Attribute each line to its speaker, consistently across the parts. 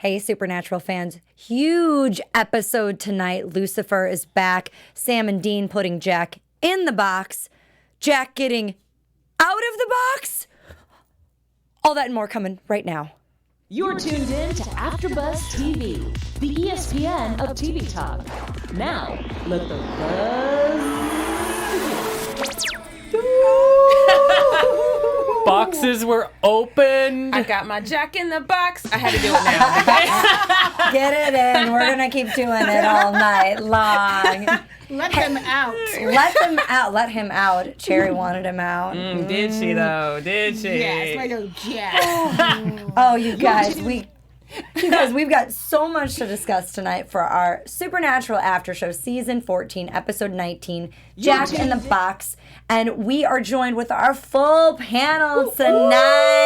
Speaker 1: Hey, Supernatural fans, huge episode tonight. Lucifer is back. Sam and Dean putting Jack in the box. Jack getting out of the box. All that and more coming right now.
Speaker 2: You're tuned in to AfterBuzz TV, the ESPN of TV talk. Now, let the buzz begin.
Speaker 3: Boxes were opened.
Speaker 4: I got my Jack in the box. I had to do it now.
Speaker 1: Get it in. We're going to keep doing it all night long.
Speaker 5: Let him out.
Speaker 1: Let them out. Let him out. Cherry wanted him out.
Speaker 4: Did she, though? Did she?
Speaker 5: Yes, my little Jack.
Speaker 1: Oh, you guys, we've got so much to discuss tonight for our Supernatural After Show, Season 14, Episode 19, Jack in the Box. And we are joined with our full panel tonight.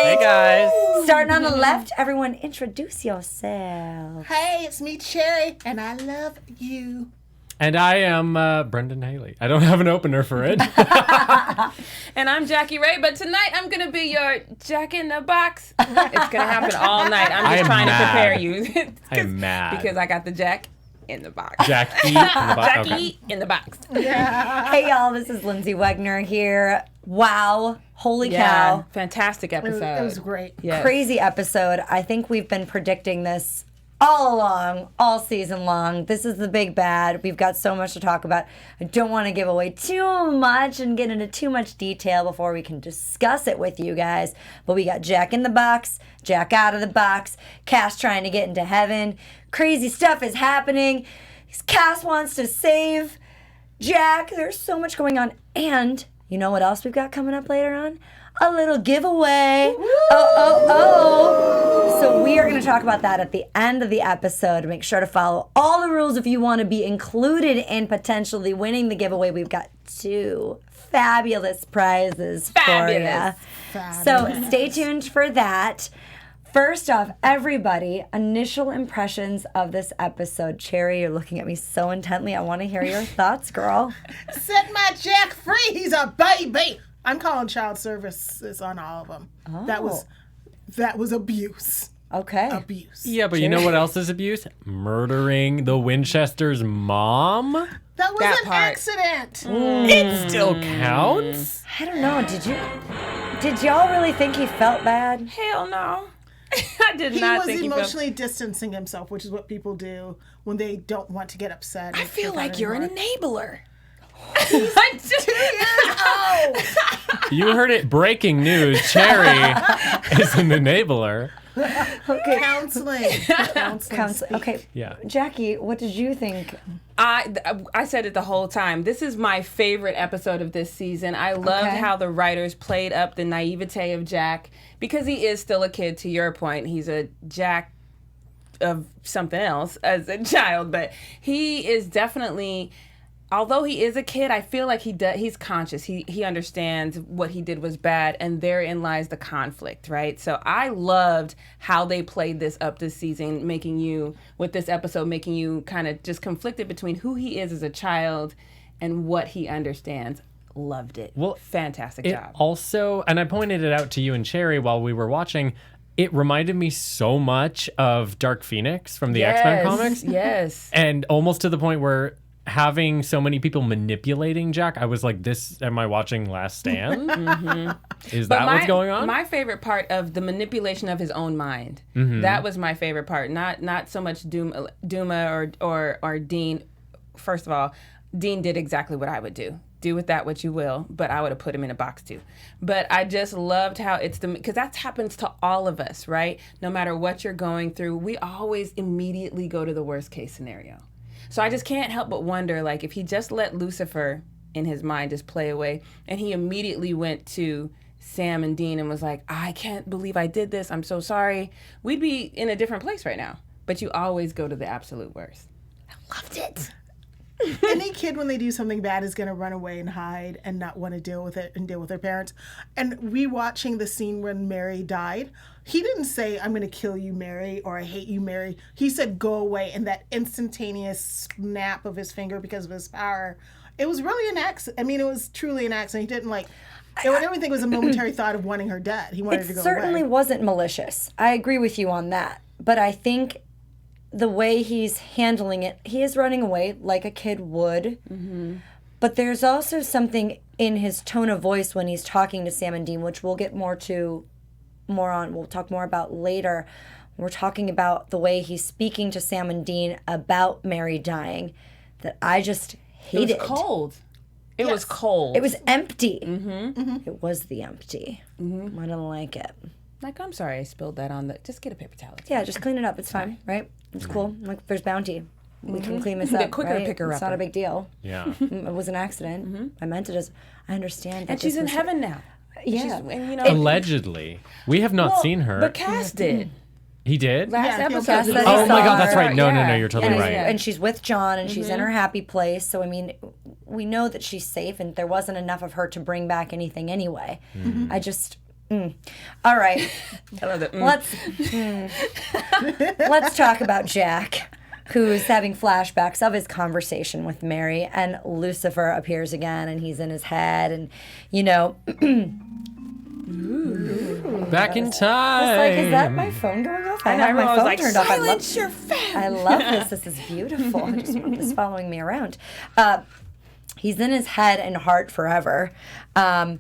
Speaker 3: Hey, guys.
Speaker 1: Starting on the left, everyone introduce yourself.
Speaker 5: Hey, it's me, Cherry, and I love you.
Speaker 3: And I am Brendan Haley. I don't have an opener for it.
Speaker 4: And I'm Jackie Ray, but tonight I'm going to be your Jack in the box. It's going to happen all night. I'm just trying to prepare you.
Speaker 3: I am mad.
Speaker 4: Because I got the Jack in the box.
Speaker 3: Jackie in the box.
Speaker 4: Jackie
Speaker 3: Okay.
Speaker 4: in the box.
Speaker 1: Hey, y'all, this is Lindsay Wegner here. Wow. Holy cow.
Speaker 4: Fantastic episode.
Speaker 5: It was great.
Speaker 4: Yes.
Speaker 1: Crazy episode. I think we've been predicting this all along, all season long. This is the big bad. We've got so much to talk about. I don't want to give away too much and get into too much detail before we can discuss it with you guys. But we got Jack in the box, Jack out of the box, Cass trying to get into heaven. Crazy stuff is happening. Cass wants to save Jack. There's so much going on. And you know what else we've got coming up later on? A little giveaway. So we are going to talk about that at the end of the episode. Make sure to follow all the rules if you want to be included in potentially winning the giveaway. We've got 2 fabulous prizes for you. So stay tuned for that. First off, everybody, initial impressions of this episode. Cherry, you're looking at me so intently. I want to hear your thoughts, girl.
Speaker 5: Set my Jack free. He's a baby. I'm calling child services on all of them.
Speaker 1: Oh.
Speaker 5: That was abuse.
Speaker 1: Okay.
Speaker 5: Abuse.
Speaker 3: Yeah, but you know what else is abuse? Murdering the Winchester's mom?
Speaker 5: That was
Speaker 4: That
Speaker 5: an
Speaker 4: part.
Speaker 5: accident.
Speaker 3: It still counts?
Speaker 1: I don't know. Did y'all really think he felt bad?
Speaker 4: Hell no. I did
Speaker 5: He
Speaker 4: not
Speaker 5: was
Speaker 4: think
Speaker 5: emotionally distancing himself, which is what people do when they don't want to get upset.
Speaker 4: I feel like you're an enabler.
Speaker 5: He's 2 years old.
Speaker 3: You heard it. Breaking news. Cherry is an enabler.
Speaker 1: Okay.
Speaker 5: Counseling.
Speaker 1: Okay.
Speaker 3: Yeah.
Speaker 1: Jackie, what did you think?
Speaker 4: I said it the whole time. This is my favorite episode of this season. I loved
Speaker 1: Okay.
Speaker 4: how the writers played up the naivete of Jack because he is still a kid, to your point. He's a Jack of something else as a child, but he is definitely, although he is a kid, I feel like he's conscious. He understands what he did was bad, and therein lies the conflict, right? So I loved how they played this up this season, making you kind of just conflicted between who he is as a child and what he understands. Loved it.
Speaker 3: Well,
Speaker 4: fantastic
Speaker 3: It
Speaker 4: job.
Speaker 3: also, and I pointed it out to you and Cherry while we were watching, it reminded me so much of Dark Phoenix from the X-Men comics.
Speaker 4: Yes.
Speaker 3: And almost to the point where having so many people manipulating Jack, I was like, am I watching Last Stand? Is that what's going on?
Speaker 4: My favorite part of the manipulation of his own mind. That was my favorite part. Not so much Duma or Dean. First of all, Dean did exactly what I would do. Do with that what you will, but I would have put him in a box too. But I just loved how because that happens to all of us, right? No matter what you're going through, we always immediately go to the worst case scenario. So I just can't help but wonder, like, if he just let Lucifer in his mind just play away, and he immediately went to Sam and Dean and was like, I can't believe I did this, I'm so sorry, we'd be in a different place right now. But you always go to the absolute worst. I loved it.
Speaker 5: Any kid, when they do something bad, is going to run away and hide and not want to deal with it and deal with their parents. And rewatching the scene when Mary died, he didn't say, I'm going to kill you, Mary, or I hate you, Mary. He said, go away. And that instantaneous snap of his finger because of his power, it was really an accident. I mean, it was truly an accident. He didn't everything was a momentary thought of wanting her dead. He wanted her to go away.
Speaker 1: It certainly wasn't malicious. I agree with you on that. But I think the way he's handling it, he is running away like a kid would. But there's also something in his tone of voice when he's talking to Sam and Dean, which we'll get we'll talk more about later. We're talking about the way he's speaking to Sam and Dean about Mary dying, that I just hated.
Speaker 4: It was cold. It was cold.
Speaker 1: It was empty. It was the empty. I didn't like it.
Speaker 4: Like, I'm sorry I spilled that on the... Just get a paper towel.
Speaker 1: Yeah, just clean it up. It's fine, right? It's cool. Like, there's bounty. We can clean this up,
Speaker 4: Get quicker
Speaker 1: right?
Speaker 4: picker
Speaker 1: It's not a big deal.
Speaker 3: Yeah.
Speaker 1: It was an accident. I meant it as... I understand.
Speaker 4: And she's in heaven now.
Speaker 1: Yeah.
Speaker 4: And, you know,
Speaker 3: Allegedly. We have not seen her.
Speaker 4: But Cass did.
Speaker 3: He did?
Speaker 4: Last
Speaker 5: Yeah,
Speaker 4: episode.
Speaker 1: Cass
Speaker 4: he
Speaker 1: said
Speaker 4: was-
Speaker 1: he
Speaker 3: Oh my
Speaker 1: saw
Speaker 3: God, that's
Speaker 1: her.
Speaker 3: right. No,
Speaker 4: Yeah.
Speaker 3: you're totally
Speaker 1: And,
Speaker 3: right.
Speaker 1: and she's with John, and she's in her happy place. So, I mean, we know that she's safe, and there wasn't enough of her to bring back anything anyway. I just... All right.
Speaker 4: I love that.
Speaker 1: Let's talk about Jack, who's having flashbacks of his conversation with Mary, and Lucifer appears again, and he's in his head, and, you know...
Speaker 3: Back in time.
Speaker 1: It's like, is that my phone going off? I have my
Speaker 4: everyone was
Speaker 1: phone
Speaker 4: like,
Speaker 1: turned off.
Speaker 4: silence your fan.
Speaker 1: I love this. This is beautiful. I just want this following me around. He's in his head and heart forever. And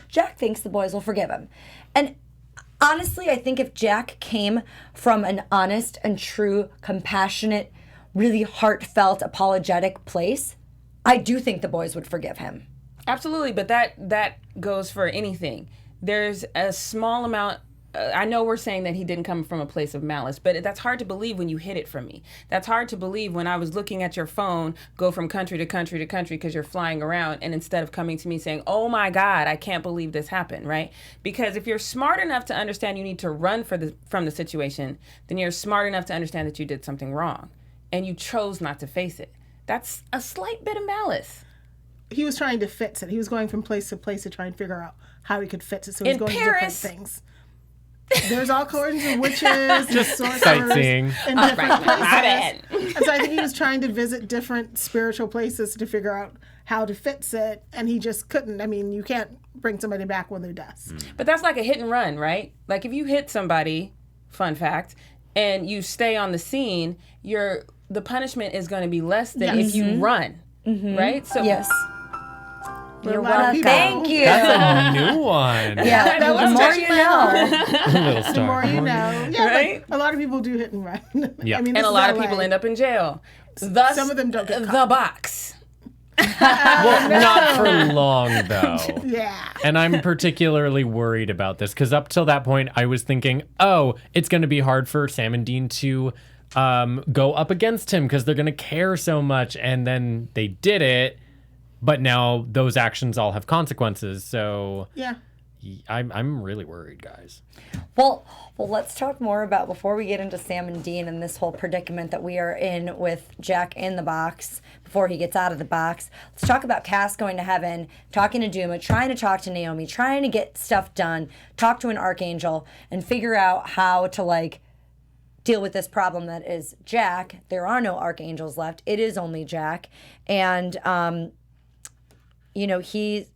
Speaker 1: Jack thinks the boys will forgive him. And honestly, I think if Jack came from an honest and true, compassionate, really heartfelt, apologetic place, I do think the boys would forgive him.
Speaker 4: Absolutely, but that goes for anything. There's a small amount. I know we're saying that he didn't come from a place of malice, but that's hard to believe when you hid it from me. That's hard to believe when I was looking at your phone go from country to country to country because you're flying around, and instead of coming to me saying, oh my God, I can't believe this happened, right? Because if you're smart enough to understand you need to run from the situation, then you're smart enough to understand that you did something wrong, and you chose not to face it. That's a slight bit of malice.
Speaker 5: He was trying to fix it. He was going from place to place to try and figure out how he could fix it. So he was
Speaker 4: In
Speaker 5: going
Speaker 4: Paris.
Speaker 5: to different things. There's all kinds of witches and sorcerers
Speaker 3: sightseeing.
Speaker 5: in different
Speaker 4: My
Speaker 5: places.
Speaker 4: bad.
Speaker 5: And so I think he was trying to visit different spiritual places to figure out how to fix it, and he just couldn't. I mean, you can't bring somebody back when they're dust.
Speaker 4: But that's like a hit and run, right? Like if you hit somebody, fun fact, and you stay on the scene, the punishment is going to be less than
Speaker 5: Yes.
Speaker 4: if you run, right? So
Speaker 1: Yes.
Speaker 5: You're
Speaker 1: welcome. Thank you.
Speaker 3: That's a new one.
Speaker 1: Yeah,
Speaker 4: That was
Speaker 1: the more
Speaker 4: touching
Speaker 1: you
Speaker 4: my
Speaker 1: know.
Speaker 3: Little star.
Speaker 5: Or you know, yeah,
Speaker 4: Right?
Speaker 5: but a lot of people do hit and run.
Speaker 3: Yeah.
Speaker 5: I mean,
Speaker 4: and
Speaker 5: this
Speaker 4: a lot
Speaker 5: is
Speaker 4: of people
Speaker 5: LA.
Speaker 4: end up in jail. Thus,
Speaker 5: Some of them don't get
Speaker 4: the
Speaker 5: caught.
Speaker 4: box.
Speaker 3: Well, not for long, though.
Speaker 5: Yeah.
Speaker 3: And I'm particularly worried about this because up till that point, I was thinking, oh, it's going to be hard for Sam and Dean to go up against him because they're going to care so much. And then they did it. But now those actions all have consequences. So
Speaker 5: Yeah.
Speaker 3: I'm really worried, guys.
Speaker 1: Well, let's talk more about, before we get into Sam and Dean and this whole predicament that we are in with Jack in the box, before he gets out of the box, let's talk about Cass going to heaven, talking to Duma, trying to talk to Naomi, trying to get stuff done, talk to an archangel, and figure out how to, like, deal with this problem that is Jack. There are no archangels left. It is only Jack. And, you know,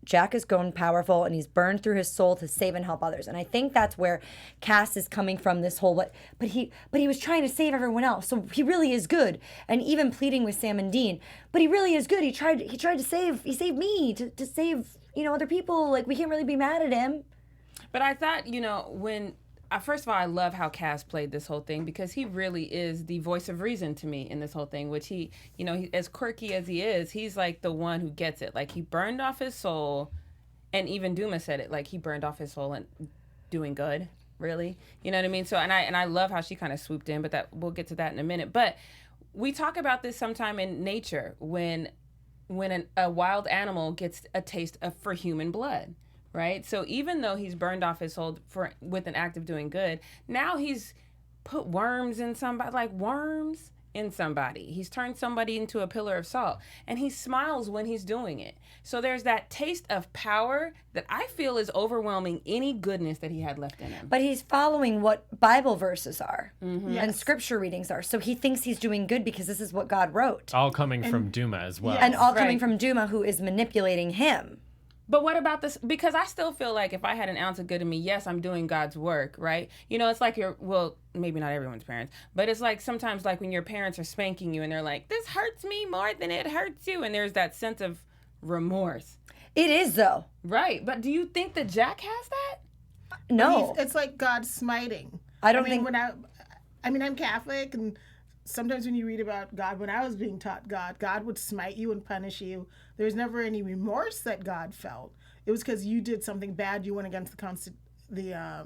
Speaker 1: Jack is grown powerful, and he's burned through his soul to save and help others. And I think that's where Cass is coming from, this whole, but he was trying to save everyone else. So he really is good. And even pleading with Sam and Dean, but he really is good. He tried to save, he saved me to save, you know, other people. Like, we can't really be mad at him.
Speaker 4: But I thought, you know, when first of all, I love how Cass played this whole thing because he really is the voice of reason to me in this whole thing, which he, as quirky as he is, he's like the one who gets it. Like, he burned off his soul, and even Duma said it, like, he burned off his soul and doing good, really. You know what I mean? So, and I love how she kind of swooped in, but we'll get to that in a minute. But we talk about this sometime in nature when a wild animal gets a taste for human blood. Right? So even though he's burned off his soul with an act of doing good, now he's put worms in somebody, like worms in somebody. He's turned somebody into a pillar of salt, and he smiles when he's doing it. So there's that taste of power that I feel is overwhelming any goodness that he had left in him.
Speaker 1: But he's following what Bible verses are and scripture readings are. So he thinks he's doing good because this is what God wrote.
Speaker 3: All coming from Duma as well.
Speaker 1: And all coming from Duma, who is manipulating him.
Speaker 4: But what about this? Because I still feel like if I had an ounce of good in me, yes, I'm doing God's work, right? You know, it's like maybe not everyone's parents, but it's like sometimes like when your parents are spanking you and they're like, this hurts me more than it hurts you. And there's that sense of remorse.
Speaker 1: It is, though.
Speaker 4: Right. But do you think that Jack has that?
Speaker 1: No.
Speaker 5: It's like God smiting.
Speaker 1: I don't think...
Speaker 5: I'm Catholic, and sometimes when you read about God, when I was being taught God would smite you and punish you. There was never any remorse that God felt. It was because you did something bad. You went against the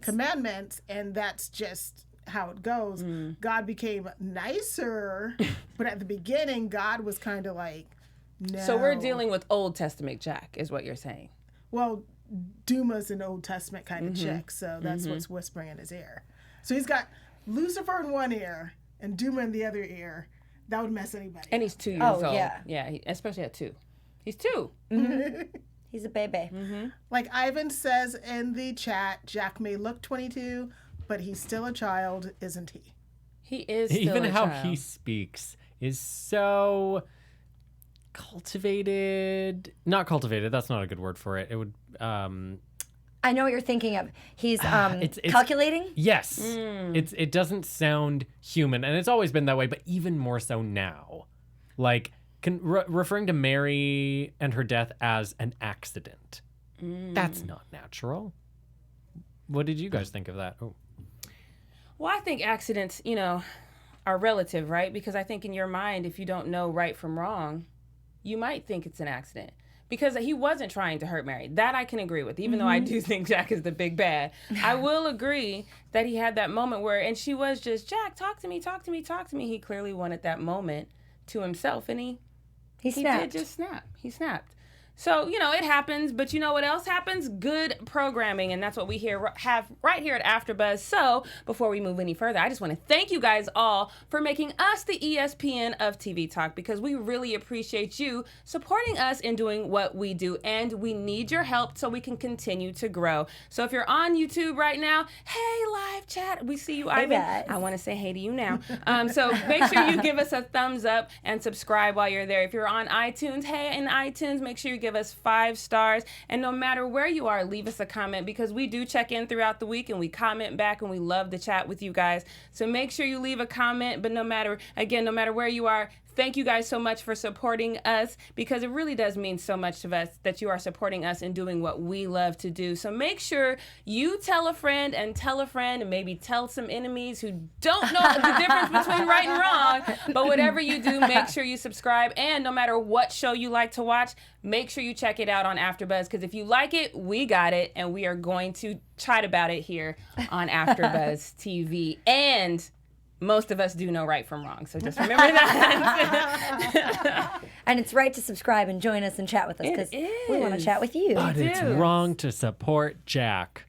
Speaker 5: commandments, and that's just how it goes. God became nicer, but at the beginning, God was kind of like, no.
Speaker 4: So we're dealing with Old Testament Jack, is what you're saying.
Speaker 5: Well, Duma's an Old Testament kind of chick, so that's what's whispering in his ear. So he's got Lucifer in one ear and Duma in the other ear. That would mess anybody.
Speaker 4: And he's 2 years old.
Speaker 1: Yeah.
Speaker 4: Yeah, especially at 2. He's 2.
Speaker 1: He's a baby.
Speaker 5: Like Ivan says in the chat, Jack may look 22, but he's still a child, isn't he?
Speaker 4: He is still
Speaker 3: Even
Speaker 4: a
Speaker 3: how
Speaker 4: child.
Speaker 3: he speaks is so cultivated. Not cultivated. That's not a good word for it. It would...
Speaker 1: I know what you're thinking of. He's
Speaker 3: it's
Speaker 1: calculating?
Speaker 3: Yes. It doesn't sound human, and it's always been that way, but even more so now. Like, referring to Mary and her death as an accident. That's not natural. What did you guys think of that? Oh.
Speaker 4: Well, I think accidents, are relative, right? Because I think in your mind, if you don't know right from wrong, you might think it's an accident. Because he wasn't trying to hurt Mary. That I can agree with, even though I do think Jack is the big bad. I will agree that he had that moment where, and she was just, Jack, talk to me, talk to me, talk to me. He clearly wanted that moment to himself, and he
Speaker 1: snapped.
Speaker 4: did just snap. He snapped. So, it happens, but you know what else happens? Good programming, and that's what we have right here at AfterBuzz. So, before we move any further, I just want to thank you guys all for making us the ESPN of TV Talk, because we really appreciate you supporting us in doing what we do, and we need your help so we can continue to grow. So, if you're on YouTube right now, hey, live chat, we see you, Ivan.
Speaker 1: guys.
Speaker 4: I want to say hey to you now. So, make sure you give us a thumbs up and subscribe while you're there. If you're on iTunes, hey, in iTunes, make sure you give us 5 stars, and no matter where you are, leave us a comment, because we do check in throughout the week and we comment back, and we love to chat with you guys. So make sure you leave a comment, but no matter where you are, thank you guys so much for supporting us, because it really does mean so much to us that you are supporting us and doing what we love to do. So make sure you tell a friend and maybe tell some enemies who don't know the difference between right and wrong. But whatever you do, make sure you subscribe. And no matter what show you like to watch, make sure you check it out on AfterBuzz, because if you like it, we got it, and we are going to chat about it here on AfterBuzz TV. And most of us do know right from wrong, so just remember that.
Speaker 1: And it's right to subscribe and join us and chat with us, because we want to chat with you.
Speaker 3: But it's wrong to support Jack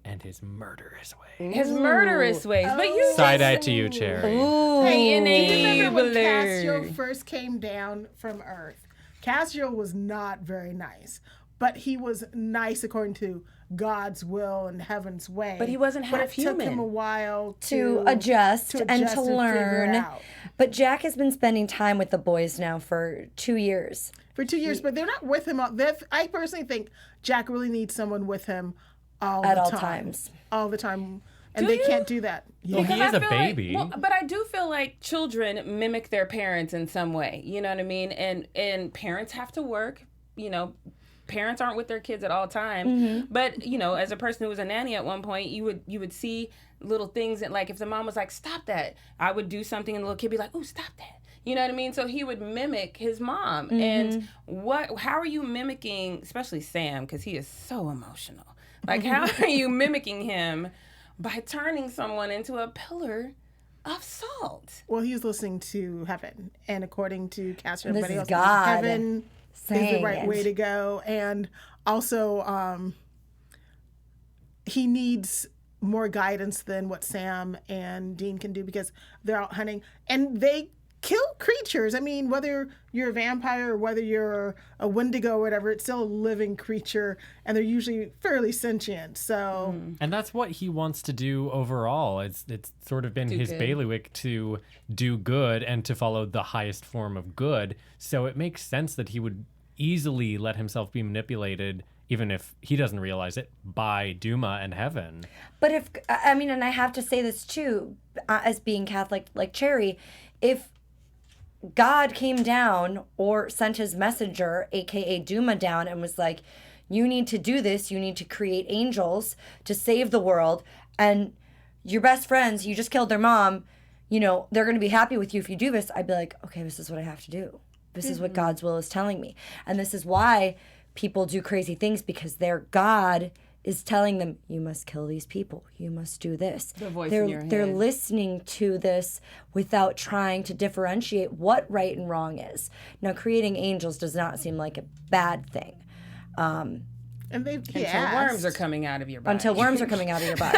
Speaker 3: and his murderous ways.
Speaker 4: His murderous ways. But you
Speaker 3: Side-eye to you, Cherry.
Speaker 4: Hey,
Speaker 5: Remember when
Speaker 4: enabler.
Speaker 5: Castiel first came down from Earth? Castiel was not very nice, but he was nice according to God's will and heaven's way.
Speaker 4: But he wasn't half
Speaker 5: It
Speaker 4: human.
Speaker 5: took him a while
Speaker 1: To adjust and to
Speaker 5: figure
Speaker 1: learn.
Speaker 5: out.
Speaker 1: But Jack has been spending time with the boys now for 2 years.
Speaker 5: For 2 years, but they're not with him. I personally think Jack really needs someone with him all
Speaker 1: At
Speaker 5: the
Speaker 1: all
Speaker 5: time.
Speaker 1: times.
Speaker 5: All the time. And
Speaker 4: Do
Speaker 5: they
Speaker 4: you?
Speaker 5: can't do that.
Speaker 3: Well, he is a baby.
Speaker 4: But I do feel like children mimic their parents in some way. You know what I mean? And parents have to work. Parents aren't with their kids at all time. But as a person who was a nanny at one point, you would see little things that, like, if the mom was like, "Stop that," I would do something, and the little kid would be like, "Oh, stop that." You know what I mean? So he would mimic his mom. And how are you mimicking, especially Sam, because he is so emotional. Like, how are you mimicking him by turning someone into a pillar of salt?
Speaker 5: Well, he's listening to heaven. And according to Castiel and
Speaker 1: This
Speaker 5: everybody
Speaker 1: is
Speaker 5: else,
Speaker 1: God
Speaker 5: heaven is the
Speaker 1: saying
Speaker 5: right
Speaker 1: it.
Speaker 5: way to go. And also, he needs more guidance than what Sam and Dean can do, because they're out hunting and they kill creatures. I mean, whether you're a vampire or whether you're a Wendigo or whatever, it's still a living creature, and they're usually fairly sentient. So,
Speaker 3: And that's what he wants to do overall. It's sort of been his
Speaker 4: good.
Speaker 3: bailiwick to do good and to follow the highest form of good. So it makes sense that he would easily let himself be manipulated, even if he doesn't realize it, by Duma and heaven.
Speaker 1: But if, I mean, and I have to say this too, as being Catholic like Cherry, if God came down or sent his messenger, aka Duma, down and was like, you need to do this, you need to create angels to save the world, and your best friends, you just killed their mom, you know, they're going to be happy with you if you do this, I'd be like, okay, this is what I have to do. This is what God's will is telling me. And this is why people do crazy things, because their God is telling them, you must kill these people. You must do this.
Speaker 4: The voice
Speaker 1: they're,
Speaker 4: in your head.
Speaker 1: They're listening to this without trying to differentiate what right and wrong is. Now, creating angels does not seem like a bad thing.
Speaker 5: And they
Speaker 4: Until worms are coming out of your body.
Speaker 1: Until worms are coming out of your body.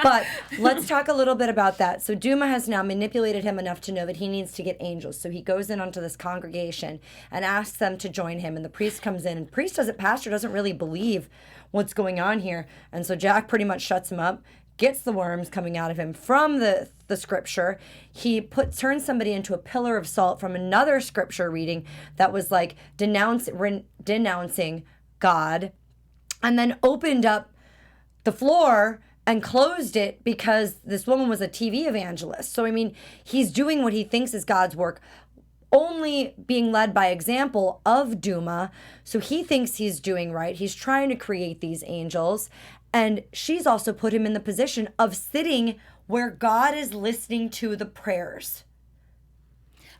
Speaker 1: But let's talk a little bit about that. So Duma has now manipulated him enough to know that he needs to get angels. So he goes in onto this congregation and asks them to join him. And the priest comes in. And pastor doesn't really believe what's going on here. And so Jack pretty much shuts him up, gets the worms coming out of him from the scripture. He turns somebody into a pillar of salt from another scripture reading that was like denouncing God. And then opened up the floor and closed it because this woman was a TV evangelist. So, I mean, he's doing what he thinks is God's work, only being led by example of Duma. So he thinks he's doing right. He's trying to create these angels. And she's also put him in the position of sitting where God is listening to the prayers.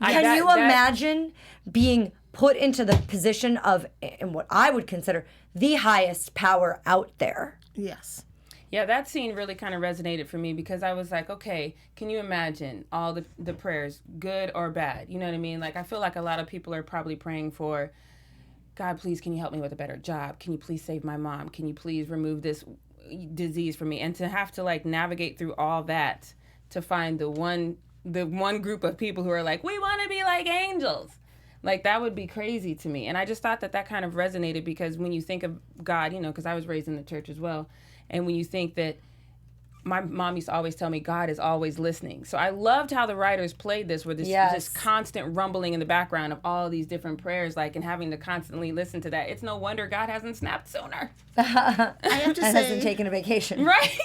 Speaker 1: Can you imagine being put into the position of, in what I would consider, the highest power out there?
Speaker 5: Yes.
Speaker 4: Yeah, that scene really kind of resonated for me, because I was like, okay, can you imagine all the prayers, good or bad? You know what I mean? Like, I feel like a lot of people are probably praying for, God, please, can you help me with a better job? Can you please save my mom? Can you please remove this disease from me? And to have to like navigate through all that to find the one group of people who are like, we want to be like angels. Like, that would be crazy to me. And I just thought that kind of resonated, because when you think of God, you know, because I was raised in the church as well. And when you think that, my mom used to always tell me, God is always listening. So I loved how the writers played this, with this constant rumbling in the background of all these different prayers, like, and having to constantly listen to that. It's no wonder God hasn't snapped sooner.
Speaker 5: I have to say,
Speaker 1: hasn't taken a vacation.
Speaker 4: Right?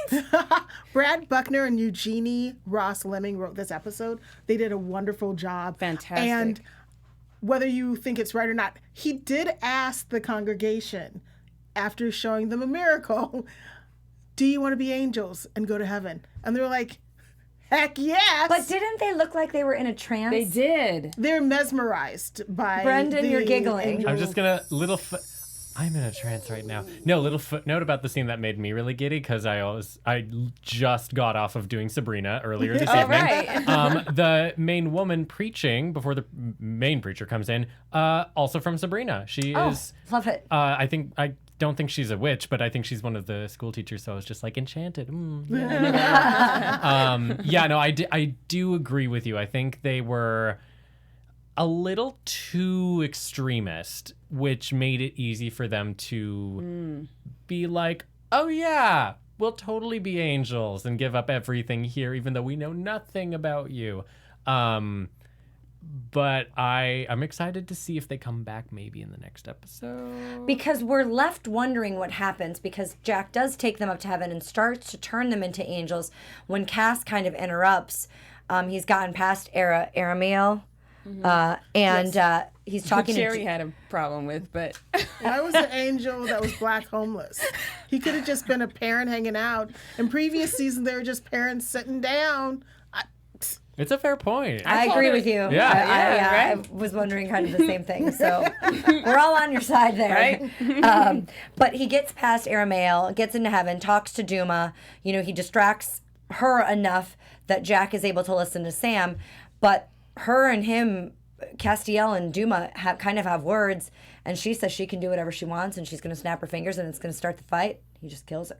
Speaker 5: Brad Buckner and Eugenie Ross Lemming wrote this episode. They did a wonderful job.
Speaker 4: Fantastic.
Speaker 5: And whether you think it's right or not, he did ask the congregation, after showing them a miracle, do you want to be angels and go to heaven? And they're like, heck yes.
Speaker 1: But didn't they look like they were in a trance?
Speaker 4: They did.
Speaker 5: They're mesmerized by
Speaker 1: Brendan, you're giggling.
Speaker 5: angel.
Speaker 3: I'm just gonna I'm in a trance right now. No, little footnote about the scene that made me really giddy, because I just got off of doing Sabrina earlier this evening.
Speaker 4: Right.
Speaker 3: The main woman preaching before the main preacher comes in, also from Sabrina. She is.
Speaker 1: Love it.
Speaker 3: I don't think she's a witch, but I think she's one of the school teachers. So I was just like enchanted. I do agree with you. I think they were a little too extremist, which made it easy for them to be like, oh yeah, we'll totally be angels and give up everything here, even though we know nothing about you. But I'm excited to see if they come back maybe in the next episode.
Speaker 1: Because we're left wondering what happens, because Jack does take them up to heaven and starts to turn them into angels when Cass kind of interrupts. He's gotten past Aramael. He's talking
Speaker 4: Cherry had a problem with, but
Speaker 5: Why was an angel that was black homeless? He could have just been a parent hanging out. In previous seasons, they were just parents sitting down.
Speaker 3: It's a fair point.
Speaker 1: I agree with you.
Speaker 3: Yeah.
Speaker 1: I was wondering kind of the same thing. So we're all on your side there.
Speaker 4: Right?
Speaker 1: But he gets past Aramael, gets into heaven, talks to Duma. You know, he distracts her enough that Jack is able to listen to Sam. But her and him, Castiel and Duma, have words. And she says she can do whatever she wants, and she's going to snap her fingers, and it's going to start the fight. He just kills her.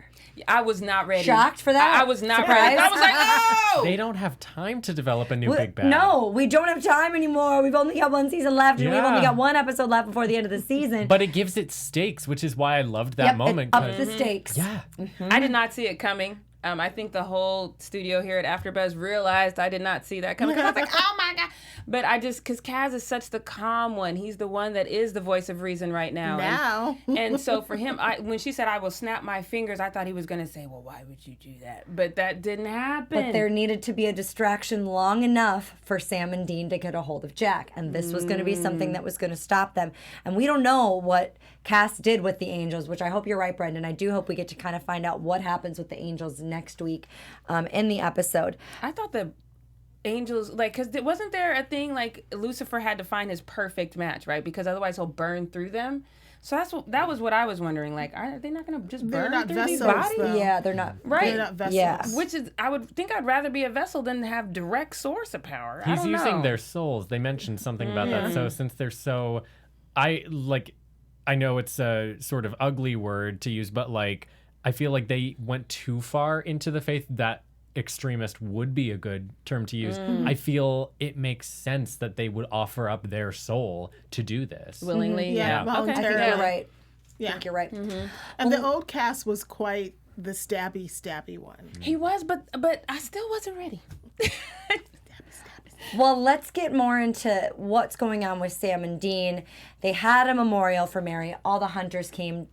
Speaker 4: I was not ready.
Speaker 1: Shocked for that?
Speaker 4: I was not
Speaker 1: Surprised?
Speaker 4: ready. I was like, oh!
Speaker 3: They don't have time to develop a new big bad.
Speaker 1: No, we don't have time anymore. We've only got one season left, and we've
Speaker 3: Yeah.
Speaker 1: only got one episode left before the end of the season.
Speaker 3: But it gives it stakes, which is why I loved that moment.
Speaker 1: Up the stakes.
Speaker 3: Yeah.
Speaker 4: I did not see it coming. I think the whole studio here at AfterBuzz realized I did not see that coming. 'Cause I was like, oh my God. But because Kaz is such the calm one. He's the one that is the voice of reason right now. And so for him, when she said, I will snap my fingers, I thought he was going to say, well, why would you do that? But that didn't happen.
Speaker 1: But there needed to be a distraction long enough for Sam and Dean to get a hold of Jack. And this was going to be something that was going to stop them. And we don't know what Cass did with the Angels, which I hope you're right, Brendan. I do hope we get to kind of find out what happens with the Angels next week in the episode.
Speaker 4: I thought the Angels, because wasn't there a thing like Lucifer had to find his perfect match, right? Because otherwise he'll burn through them. So that was what I was wondering. Like, are they not going to just burn through these bodies?
Speaker 5: Though.
Speaker 1: Yeah, they're not.
Speaker 4: Right.
Speaker 5: They're not vessels.
Speaker 1: Yeah.
Speaker 4: Which is, I would think I'd rather be a vessel than have direct source of power. I
Speaker 3: He's
Speaker 4: don't
Speaker 3: using
Speaker 4: know.
Speaker 3: their souls. They mentioned something about that. So since they're so, I know it's a sort of ugly word to use, but I feel like they went too far into the faith that extremist would be a good term to use. I feel it makes sense that they would offer up their soul to do this.
Speaker 4: willingly.
Speaker 5: Yeah,
Speaker 1: I
Speaker 5: voluntarily.
Speaker 1: think you're right.
Speaker 5: Yeah.
Speaker 1: I think you're right.
Speaker 5: And the old Cass was quite the stabby one.
Speaker 4: He was, but I still wasn't ready.
Speaker 1: Well, let's get more into what's going on with Sam and Dean. They had a memorial for Mary. All the hunters came.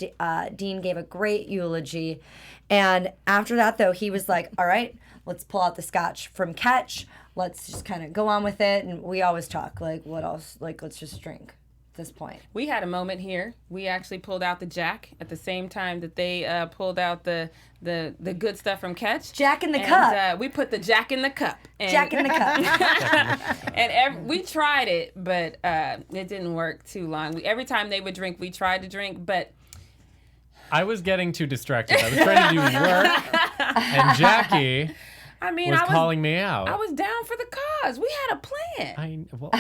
Speaker 1: Dean gave a great eulogy. And after that, though, he was like, all right, let's pull out the scotch from Ketch. Let's just kind of go on with it. And we always talk, what else? Let's just drink at this point.
Speaker 4: We had a moment here. We actually pulled out the Jack at the same time that they pulled out the good stuff from Ketch.
Speaker 1: Jack in the
Speaker 4: and,
Speaker 1: cup.
Speaker 4: We put the Jack in the cup. And,
Speaker 1: Jack in the cup.
Speaker 4: and we tried it, but it didn't work too long. Every time they would drink, we tried to drink, but
Speaker 3: I was getting too distracted. I was trying to do work, and Jackie was calling me out.
Speaker 4: I was down for the cause. We had a plan.
Speaker 3: I know.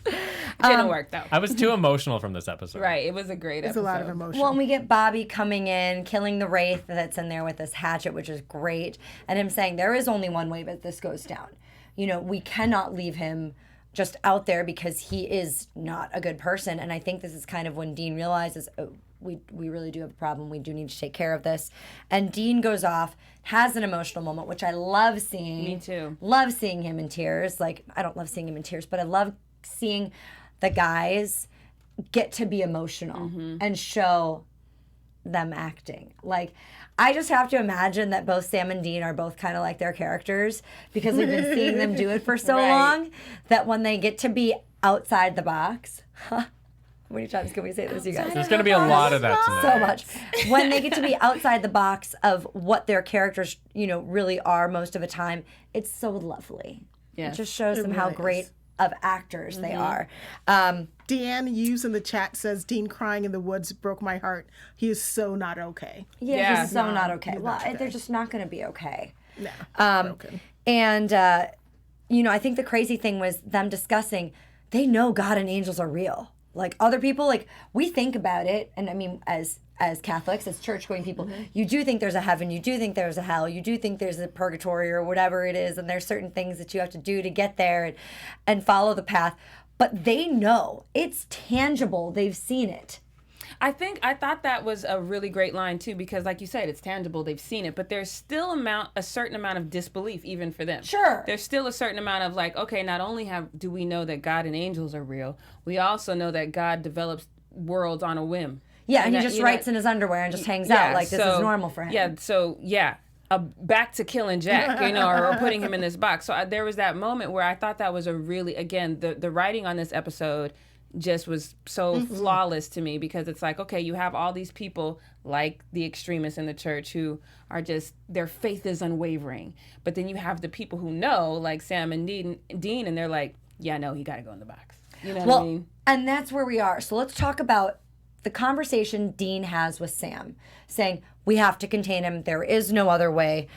Speaker 4: It didn't work, though.
Speaker 3: I was too emotional from this episode.
Speaker 4: Right. It was a great
Speaker 5: It's
Speaker 4: episode.
Speaker 5: a lot of emotion.
Speaker 1: Well, and we get Bobby coming in, killing the Wraith that's in there with this hatchet, which is great. And him saying, there is only one way that this goes down. We cannot leave him just out there because he is not a good person. And I think this is kind of when Dean realizes, oh, we really do have a problem. We do need to take care of this. And Dean goes off, has an emotional moment, which I love seeing.
Speaker 4: Me too.
Speaker 1: Love seeing him in tears. I don't love seeing him in tears, but I love seeing the guys get to be emotional and show them acting. I just have to imagine that both Sam and Dean are both kind of like their characters because we've been seeing them do it for so long that when they get to be outside the box, how many times can we say this, you guys?
Speaker 3: There's going to be a lot of that tonight.
Speaker 1: So much. When they get to be outside the box of what their characters, really are most of the time, it's so lovely.
Speaker 4: Yes.
Speaker 1: It just shows them how
Speaker 5: really
Speaker 1: great
Speaker 5: is.
Speaker 1: of actors they are.
Speaker 5: Deanne Hughes in the chat says, Dean crying in the woods broke my heart. He is so not okay.
Speaker 1: Yeah, he's so not okay.
Speaker 5: he's
Speaker 1: Well,
Speaker 5: not okay.
Speaker 1: they're just not going to be okay.
Speaker 5: No, broken.
Speaker 1: And, I think the crazy thing was them discussing, they know God and angels are real. Other people, we think about it, and I mean, as Catholics, as church-going people, you do think there's a heaven, you do think there's a hell, you do think there's a purgatory or whatever it is, and there's certain things that you have to do to get there and follow the path. But they know. It's tangible. They've seen it.
Speaker 4: I thought that was a really great line too, because like you said, it's tangible, they've seen it, but there's still a certain amount of disbelief even for them.
Speaker 1: Sure.
Speaker 4: There's still a certain amount of okay, not only do we know that God and angels are real, we also know that God develops worlds on a whim.
Speaker 1: Yeah, and he
Speaker 4: that,
Speaker 1: just writes in his underwear and just hangs out this is normal for him.
Speaker 4: Yeah, so back to killing Jack, or putting him in this box. So there was that moment where I thought that was a really, again, the writing on this episode just was so flawless to me, because it's okay, you have all these people like the extremists in the church who are just, their faith is unwavering. But then you have the people who know, like Sam and Dean, and they're like, yeah, no, he got to go in the box. You know what I mean?
Speaker 1: And that's where we are. So let's talk about the conversation Dean has with Sam, saying, we have to contain him. There is no other way.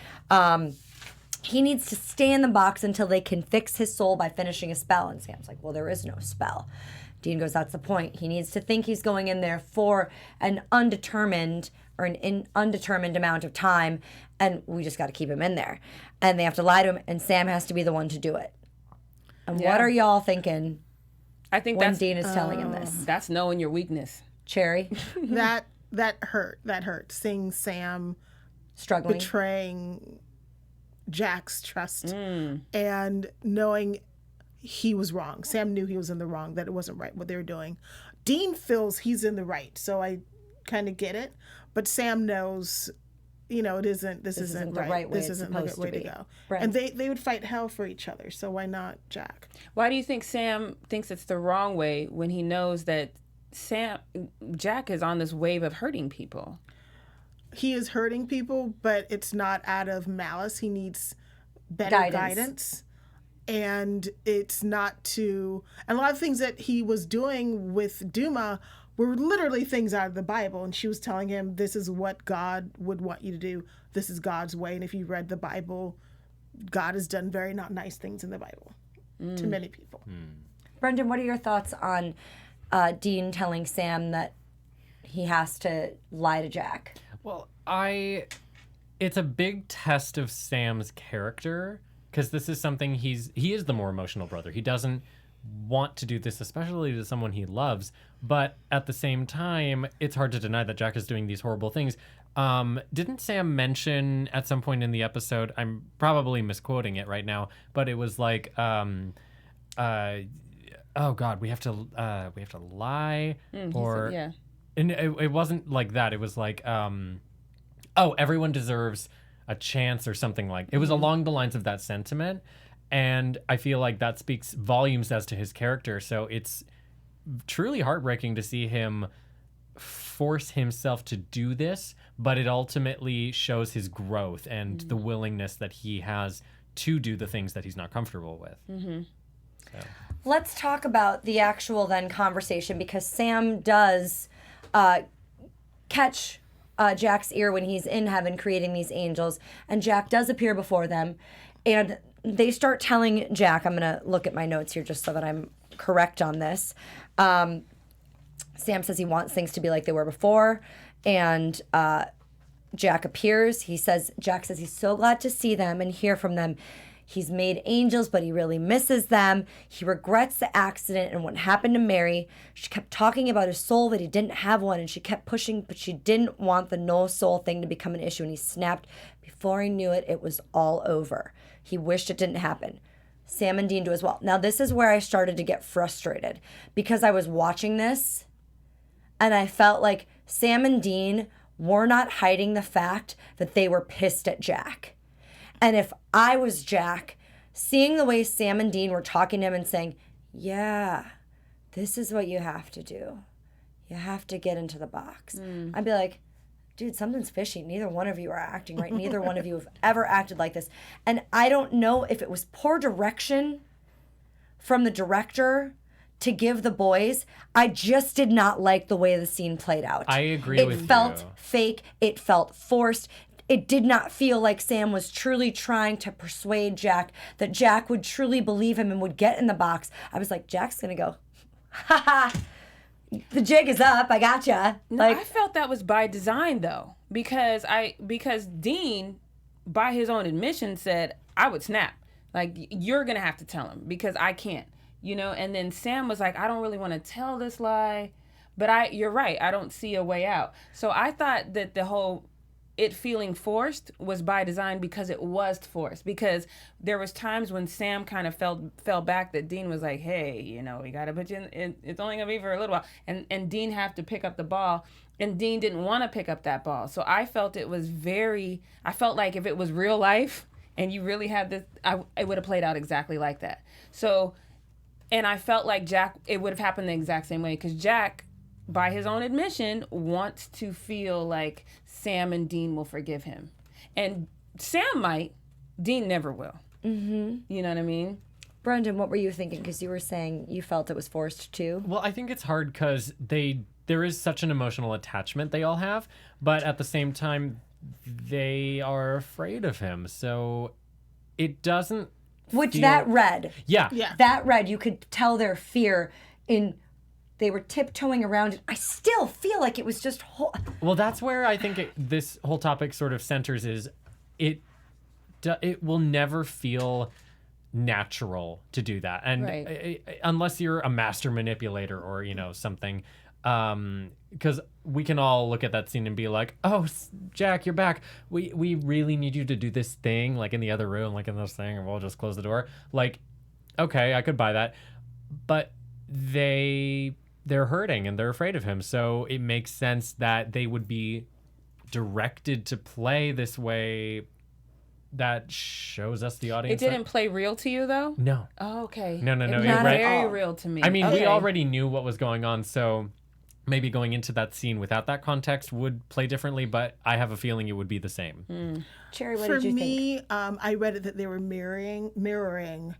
Speaker 1: He needs to stay in the box until they can fix his soul by finishing a spell. And Sam's like, well, there is no spell. Dean goes, that's the point. He needs to think he's going in there for an undetermined amount of time, and we just got to keep him in there. And they have to lie to him, and Sam has to be the one to do it. And what are y'all thinking
Speaker 4: I think
Speaker 1: when
Speaker 4: that's
Speaker 1: Dean is telling him this?
Speaker 4: that's knowing your weakness.
Speaker 1: Cherry?
Speaker 5: that hurt. Seeing Sam
Speaker 1: struggling,
Speaker 5: betraying Jack's trust and knowing he was wrong. Sam knew he was in the wrong, that it wasn't right what they were doing. Dean feels he's in the right, so I kind of get it. But Sam knows, you know, this isn't
Speaker 1: the
Speaker 5: right.
Speaker 1: right way
Speaker 5: This
Speaker 1: it's
Speaker 5: isn't the
Speaker 1: supposed
Speaker 5: way
Speaker 1: to
Speaker 5: to
Speaker 1: be.
Speaker 5: go.
Speaker 1: Right.
Speaker 5: And they would fight hell for each other, so why not Jack?
Speaker 4: Why do you think Sam thinks it's the wrong way when he knows that Jack is on this wave of hurting people?
Speaker 5: He is hurting people, but it's not out of malice. He needs better guidance. And it's not to... And a lot of things that he was doing with Duma were literally things out of the Bible. And she was telling him, this is what God would want you to do. This is God's way. And if you read the Bible, God has done very not nice things in the Bible to many people.
Speaker 1: Brendan, what are your thoughts on Dean telling Sam that he has to lie to Jack?
Speaker 3: Well, it's a big test of Sam's character, because this is something he is the more emotional brother. He doesn't want to do this, especially to someone he loves. But at the same time, it's hard to deny that Jack is doing these horrible things. Didn't Sam mention at some point in the episode, I'm probably misquoting it right now, but it was like, oh God, we have to lie, or
Speaker 4: Yeah.
Speaker 3: and it wasn't like that. It was like, oh, everyone deserves a chance or something like. It was along the lines of that sentiment, and I feel like that speaks volumes as to his character. So it's truly heartbreaking to see him force himself to do this, but it ultimately shows his growth and the willingness that he has to do the things that he's not comfortable with.
Speaker 1: Let's talk about the actual then conversation, because Sam does catch Jack's ear when he's in heaven creating these angels, and Jack does appear before them, and they start telling Jack, I'm going to look at my notes here just so that I'm correct on this. Sam says he wants things to be like they were before, and Jack appears. Jack says he's so glad to see them and hear from them. He's made angels, but he really misses them. He regrets the accident and what happened to Mary. She kept talking about his soul, that he didn't have one, and she kept pushing, but she didn't want the no soul thing to become an issue, and he snapped. Before he knew it, it was all over. He wished it didn't happen. Sam and Dean do as well. Now, this is where I started to get frustrated, because I was watching this, and I felt like Sam and Dean were not hiding the fact that they were pissed at Jack. And if I was Jack, seeing the way Sam and Dean were talking to him and saying, yeah, this is what you have to do. You have to get into the box. I'd be like, dude, something's fishy. Neither one of you are acting right. Neither one of you have ever acted like this. And I don't know if it was poor direction from the director to give the boys. I just did not like the way the scene played out.
Speaker 3: I agree with you.
Speaker 1: It felt fake. It felt forced. It did not feel like Sam was truly trying to persuade Jack, that Jack would truly believe him and would get in the box. I was like, Jack's going to go, ha ha, the jig is up. I gotcha.
Speaker 4: No, I felt that was by design, though, because Dean, by his own admission, said, I would snap. Like, you're going to have to tell him because I can't, you know? And then Sam was like, I don't really want to tell this lie, but you're right. I don't see a way out. So I thought that the whole it feeling forced was by design, because it was forced, because there was times when Sam kind of fell back, that Dean was like, hey, you know, we got to put you in, it's only going to be for a little while. And Dean have to pick up the ball, and Dean didn't want to pick up that ball. So I felt it was I felt like if it was real life and you really had this, it would have played out exactly like that. So, and I felt like Jack, it would have happened the exact same way, because Jack, by his own admission, wants to feel like Sam and Dean will forgive him. And Sam might, Dean never will. Mm-hmm. You know what I mean?
Speaker 1: Brendan, what were you thinking? Because you were saying you felt it was forced too.
Speaker 3: Well, I think it's hard because there is such an emotional attachment they all have, but at the same time, they are afraid of him. So it doesn't
Speaker 1: that read.
Speaker 3: Yeah.
Speaker 1: That read, you could tell their fear in... They were tiptoeing around it. I still feel like it was just...
Speaker 3: Well, that's where I think this whole topic sort of centers is it will never feel natural to do that. And
Speaker 4: right.
Speaker 3: Unless you're a master manipulator or, you know, something, because we can all look at that scene and be like, oh, Jack, you're back. We really need you to do this thing, like in the other room, like in this thing, and we'll just close the door. Like, okay, I could buy that. But they're hurting and they're afraid of him. So it makes sense that they would be directed to play this way that shows us the audience.
Speaker 4: It didn't play real to you, though?
Speaker 3: No.
Speaker 4: Oh, okay.
Speaker 3: No.
Speaker 4: It was
Speaker 3: It
Speaker 4: very real to me.
Speaker 3: I mean,
Speaker 4: okay.
Speaker 3: we already knew what was going on, so maybe going into that scene without that context would play differently, but I have a feeling it would be the same.
Speaker 1: Cherry, what
Speaker 5: For
Speaker 1: did you think?
Speaker 5: me, I read it that they were mirroring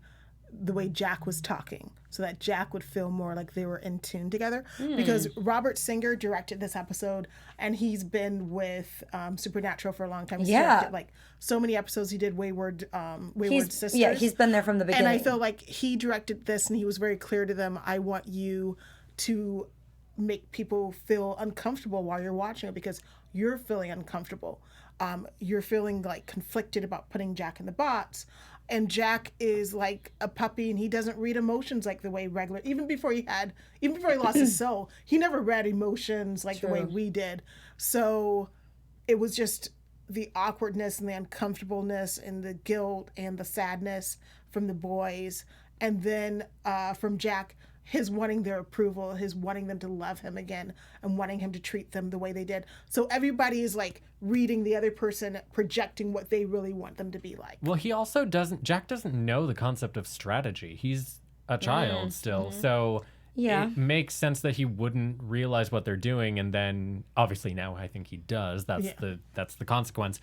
Speaker 5: the way Jack was talking, so that Jack would feel more like they were in tune together. Because Robert Singer directed this episode, and he's been with Supernatural for a long time. He's directed, like, so many episodes. He did Wayward Sisters.
Speaker 1: Yeah, he's been there from the beginning.
Speaker 5: And I feel like he directed this, and he was very clear to them. I want you to make people feel uncomfortable while you're watching it, because you're feeling uncomfortable. You're feeling like conflicted about putting Jack in the box. And Jack is like a puppy, and he doesn't read emotions like the way regular. Even before he lost his soul, he never read emotions like the way we did. So it was just the awkwardness and the uncomfortableness and the guilt and the sadness from the boys, and then from Jack, his wanting their approval, his wanting them to love him again, and wanting him to treat them the way they did. So everybody is like reading the other person, projecting what they really want them to be like.
Speaker 3: Well, Jack doesn't know the concept of strategy. He's a child still. So it makes sense that he wouldn't realize what they're doing. And then obviously now I think he does. That's the consequence.